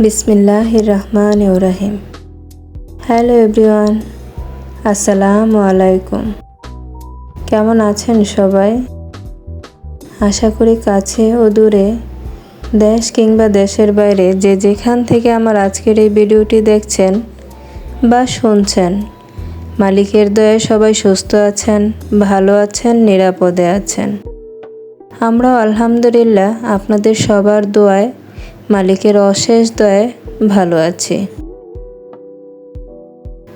বিসমিল্লাহির রহমানির রহিম। Hello everyone, আসসালামু আলাইকুম। কেমন আছেন সবাই? আশা করি কাছে ও দূরে, দেশ কিংবা দেশের বাইরে যে যেখান থেকে আমার আজকের এই ভিডিওটি দেখছেন বা শুনছেন, মালিকের দয়ায় সবাই সুস্থ আছেন, ভালো আছেন, নিরাপদে আছেন। আমরাও আলহামদুলিল্লাহ আপনাদের সবার দোয়ায়, মালিকের অশেষ দয়ায় ভালো আছি।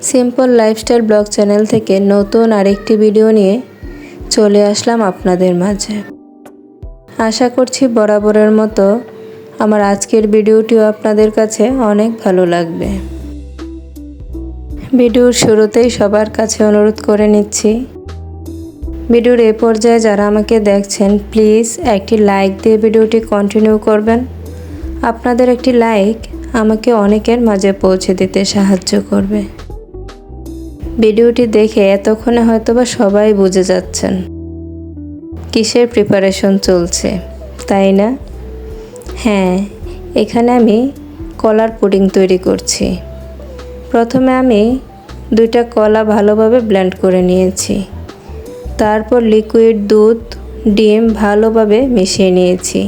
সিম্পল লাইফস্টাইল ব্লগ চ্যানেল থেকে নতুন আরেকটি ভিডিও নিয়ে চলে আসলাম আপনাদের মাঝে। আশা করছি বরাবরের মতো আমার আজকের ভিডিওটিও আপনাদের কাছে অনেক ভালো লাগবে। ভিডিওর শুরুতেই সবার কাছে অনুরোধ করে নিচ্ছি, ভিডিওর এ পর্যায়ে যারা আমাকে দেখছেন প্লিজ একটি লাইক দিয়ে ভিডিওটি কন্টিনিউ করবেন। আপনাদের একটি লাইক আমাকে অনেকের মাঝে পৌঁছে দিতে সাহায্য করবে। ভিডিওটি দেখে এতক্ষণে হয়তোবা সবাই বুঝে যাচ্ছেন কিসের প্রিপারেশন চলছে, তাই না? হ্যাঁ, এখানে আমি কলার পুডিং তৈরি করছি। প্রথমে আমি 2টা কলা ভালোভাবে ব্লেন্ড করে নিয়েছি। তারপর লিকুইড দুধ, ডিম ভালোভাবে মিশিয়ে নিয়েছি।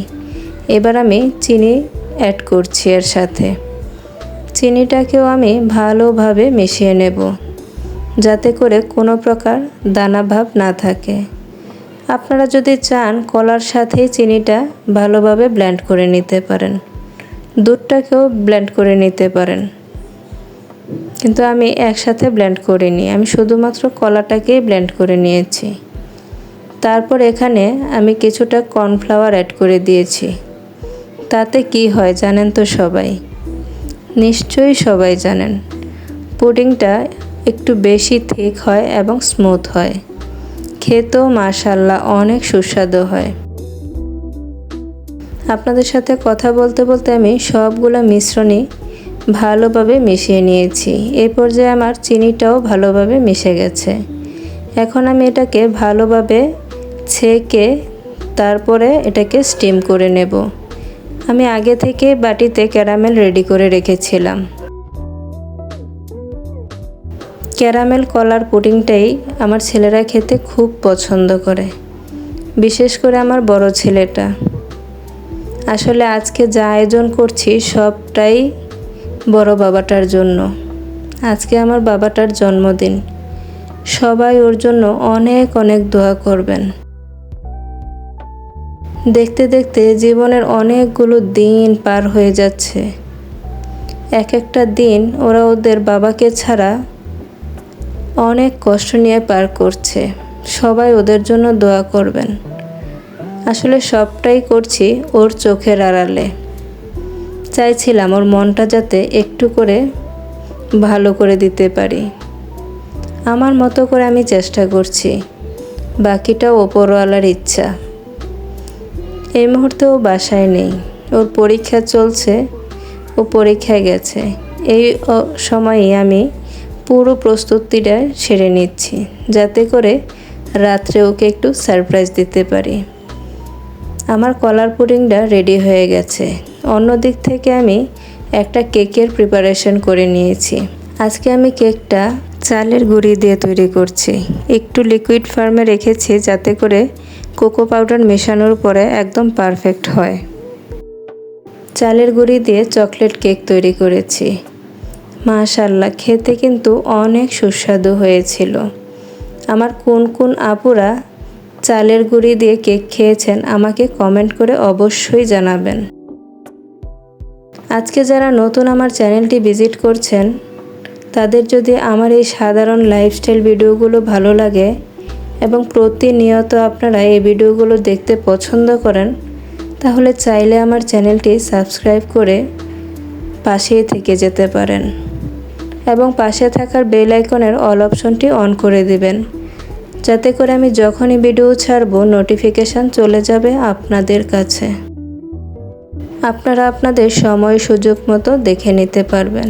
এবার আমি চিনি অ্যাড করছি এর সাথে। চিনিটাকেও আমি ভালোভাবে মিশিয়ে নেব, যাতে করে কোনো প্রকার দানা ভাব না থাকে। আপনারা যদি চান কলার সাথেই চিনিটা ভালোভাবে ব্লেন্ড করে নিতে পারেন, দুধটাকেও ব্লেন্ড করে নিতে পারেন, কিন্তু আমি একসাথে ব্লেন্ড করিনি, আমি শুধুমাত্র কলাটাকেই ব্লেন্ড করে নিয়েছি। তারপর এখানে আমি কিছুটা কর্নফ্লাওয়ার অ্যাড করে দিয়েছি। তাতে কি হয় জানেন তো সবাই? নিশ্চয়ই সবাই জানেন, পুডিংটা একটু বেশি থিক হয় এবং স্মুথ হয়, খেতেও মাশাআল্লাহ অনেক সুস্বাদু হয়। আপনাদের সাথে কথা বলতে বলতে আমি সবগুলো মিশ্রণই ভালোভাবে মিশিয়ে নিয়েছি। এই পর্যায়ে আমার চিনিটাও ভালোভাবে মিশে গেছে। এখন আমি এটাকে ভালোভাবে ছেঁকে তারপরে এটাকে স্টিম করে নেব। আমি আগে থেকে বাটিতে ক্যারামেল রেডি করে রেখেছিলাম। ক্যারামেল কলার পুডিংটাই আমার ছেলেরা খেতে খুব পছন্দ করে, বিশেষ করে আমার বড় ছেলেটা। আসলে আজকে যা আয়োজন করছি সবটাই বড় বাবাটার জন্য। আজকে আমার বাবাটার জন্মদিন, সবাই ওর জন্য অনেক অনেক দোয়া করবেন। দেখতে দেখতে জীবনের অনেকগুলো দিন পার হয়ে যাচ্ছে। এক একটা দিন ওরা ওদের বাবাকে ছাড়া অনেক কষ্ট নিয়ে পার করছে। সবাই ওদের জন্য দোয়া করবেন। আসলে সবটাই করছি ওর চোখের আড়ালে। চাইছিলাম ওর মনটা যাতে একটু করে ভালো করে দিতে পারি। আমার মতো করে আমি চেষ্টা করছি, বাকিটাও ওপরওয়ালার ইচ্ছা। এই মুহূর্তে ও বাসায় নেই, ওর পরীক্ষা চলছে, ও পরীক্ষায় গেছে। এই সময়ে আমি পুরো প্রস্তুতিটা সেরে নিচ্ছি, যাতে করে রাত্রে ওকে একটু সারপ্রাইজ দিতে পারি। আমার কলার পুডিংটা রেডি হয়ে গেছে। অন্য দিক থেকে আমি একটা কেকের প্রিপারেশন করে নিয়েছি। আজকে আমি কেকটা চালের গুঁড়ি দিয়ে তৈরি করছি। একটু লিকুইড ফর্মে রেখেছি, যাতে করে কোকো পাউডার মেশানোর পরে একদম পারফেক্ট হয়। চালের গুঁড়ি দিয়ে চকলেট কেক তৈরি করেছি। মাশাআল্লাহ, খেতে কিন্তু অনেক সুস্বাদু হয়েছিল। আমার কোন কোন আপুরা চালের গুঁড়ি দিয়ে কেক খেয়েছেন আমাকে কমেন্ট করে অবশ্যই জানাবেন। আজকে যারা নতুন আমার চ্যানেলটি ভিজিট করছেন, তাদের যদি আমার এই সাধারণ লাইফস্টাইল ভিডিওগুলো ভালো লাগে এবং প্রতিনিয়ত আপনারা এই ভিডিওগুলো দেখতে পছন্দ করেন, তাহলে চাইলে আমার চ্যানেলটি সাবস্ক্রাইব করে পাশেই থেকে যেতে পারেন এবং পাশে থাকার বেল আইকনের অল অপশনটি অন করে দিবেন, যাতে করে আমি যখনই ভিডিও ছাড়ব নোটিফিকেশান চলে যাবে আপনাদের কাছে। আপনারা আপনাদের সময় সুযোগ মতো দেখে নিতে পারবেন।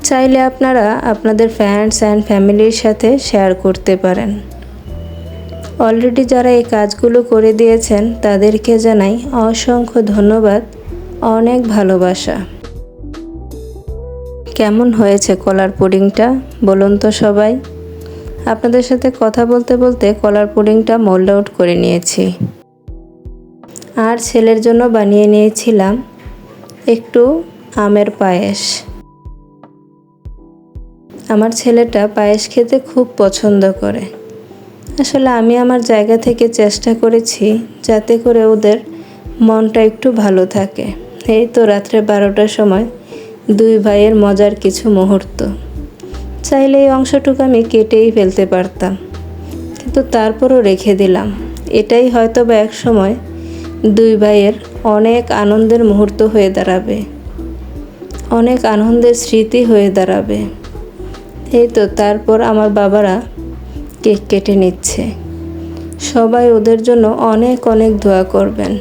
চাইলে আপনারা আপনাদের ফ্রেন্ডস অ্যান্ড ফ্যামিলির সাথে শেয়ার করতে পারেন। অলরেডি যারা এই কাজগুলো করে দিয়েছেন তাদেরকে জানাই অসংখ্য ধন্যবাদ অনেক ভালোবাসা। কেমন হয়েছে কলার পুডিংটা বলুন তো সবাই। আপনাদের সাথে কথা বলতে বলতে কলার পুডিংটা মোল্ড আউট করে নিয়েছি। আর ছেলের জন্য বানিয়ে নিয়েছিলাম একটু আমের পায়েস। আমার ছেলেটা পায়েস খেতে খুব পছন্দ করে। আসলে আমি আমার জায়গা থেকে চেষ্টা করেছি যাতে করে ওদের মনটা একটু ভালো থাকে। এই তো রাত্রে 12টার সময় দুই ভাইয়ের মজার কিছু মুহূর্ত। চাইলে এই অংশটুকু আমি কেটেই ফেলতে পারতাম, কিন্তু তারপরও রেখে দিলাম। এটাই হয়তো বা এক সময় দুই ভাইয়ের অনেক আনন্দের মুহূর্ত হয়ে দাঁড়াবে, অনেক আনন্দের স্মৃতি হয়ে দাঁড়াবে। এই তো তারপর আমার বাবারা কেক কেটে নিচ্ছে। সবাই ওদের জন্য অনেক অনেক দোয়া করবেন,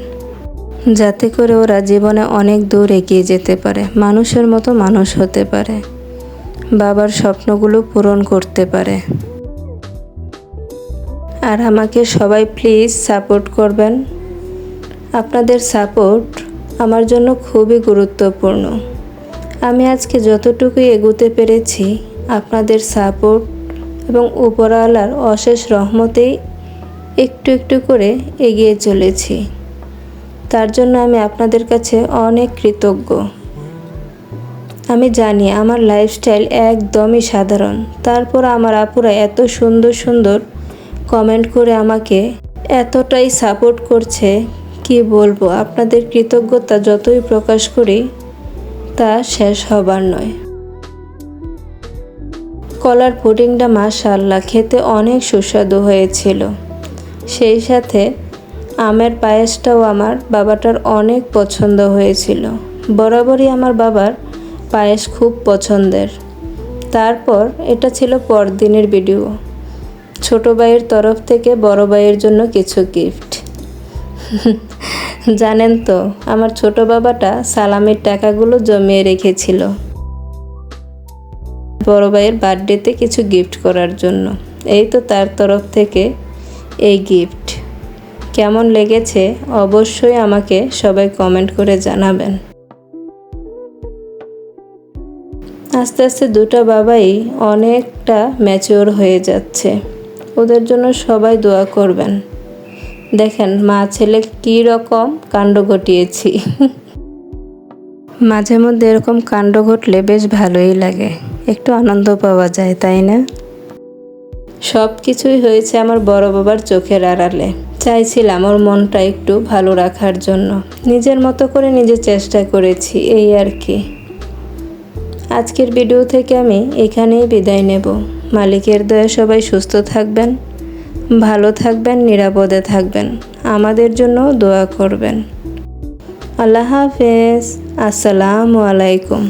যাতে করে ওরা জীবনে অনেক দূর এগিয়ে যেতে পারে, মানুষের মতো মানুষ হতে পারে, বাবার স্বপ্নগুলো পূরণ করতে পারে। আর আমাকে সবাই প্লিজ সাপোর্ট করবেন। আপনাদের সাপোর্ট আমার জন্য খুবই গুরুত্বপূর্ণ। আমি আজকে যতটুকু এগোতে পেরেছি আপনাদের সাপোর্ট এবং উপরওয়ালার অশেষ রহমতেই একটু একটু করে এগিয়ে চলেছি। তার জন্য আমি আপনাদের কাছে অনেক কৃতজ্ঞ। আমি জানি আমার লাইফস্টাইল একদমই সাধারণ, তারপর আমার আপুরা এত সুন্দর সুন্দর কমেন্ট করে আমাকে এতটাই সাপোর্ট করছে, কি বলবো। আপনাদের কৃতজ্ঞতা যতই প্রকাশ করি তা শেষ হবার নয়। কলার পুডিংটা মাশাআল্লাহ খেতে অনেক সুস্বাদু হয়েছিল। সেই সাথে আমের পায়েসটাও আমার বাবাটার অনেক পছন্দ হয়েছিল। বরাবরই আমার বাবার পায়েস খুব পছন্দের। তারপর এটা ছিল পরদিনের ভিডিও। ছোট ভাইয়ের তরফ থেকে বড় ভাইয়ের জন্য কিছু গিফট। জানেন তো আমার ছোট বাবাটা সালামির টাকাগুলো জমিয়ে রেখেছিল বড় ভাইয়ের বার্থডেতে কিছু গিফট করার জন্য। এই তো তার তরফ থেকে এই গিফট। কেমন লেগেছে অবশ্যই আমাকে সবাই কমেন্ট করে জানাবেন। আস্তে আস্তে দুটো বাবাই অনেকটা ম্যাচিওর হয়ে যাচ্ছে। ওদের জন্য সবাই দোয়া করবেন। দেখেন মা ছেলে কী রকম কাণ্ড ঘটিয়েছি। মাঝে মধ্যে এরকম কাণ্ড ঘটলে বেশ ভালোই লাগে, একটু আনন্দ পাওয়া যায়, তাই না? সব কিছুই হয়েছে আমার বড় বাবার চোখের আড়ালে। চাইছিলাম ওর মনটা একটু ভালো রাখার জন্য, নিজের মতো করে নিজে চেষ্টা করেছি, এই আর কি। আজকের ভিডিও থেকে আমি এখানেই বিদায় নেব। মালিকের দয়া সবাই সুস্থ থাকবেন, ভালো থাকবেন, নিরাপদে থাকবেন, আমাদের জন্য দোয়া করবেন। আল্লাহ হাফেজ। আসসালামু আলাইকুম।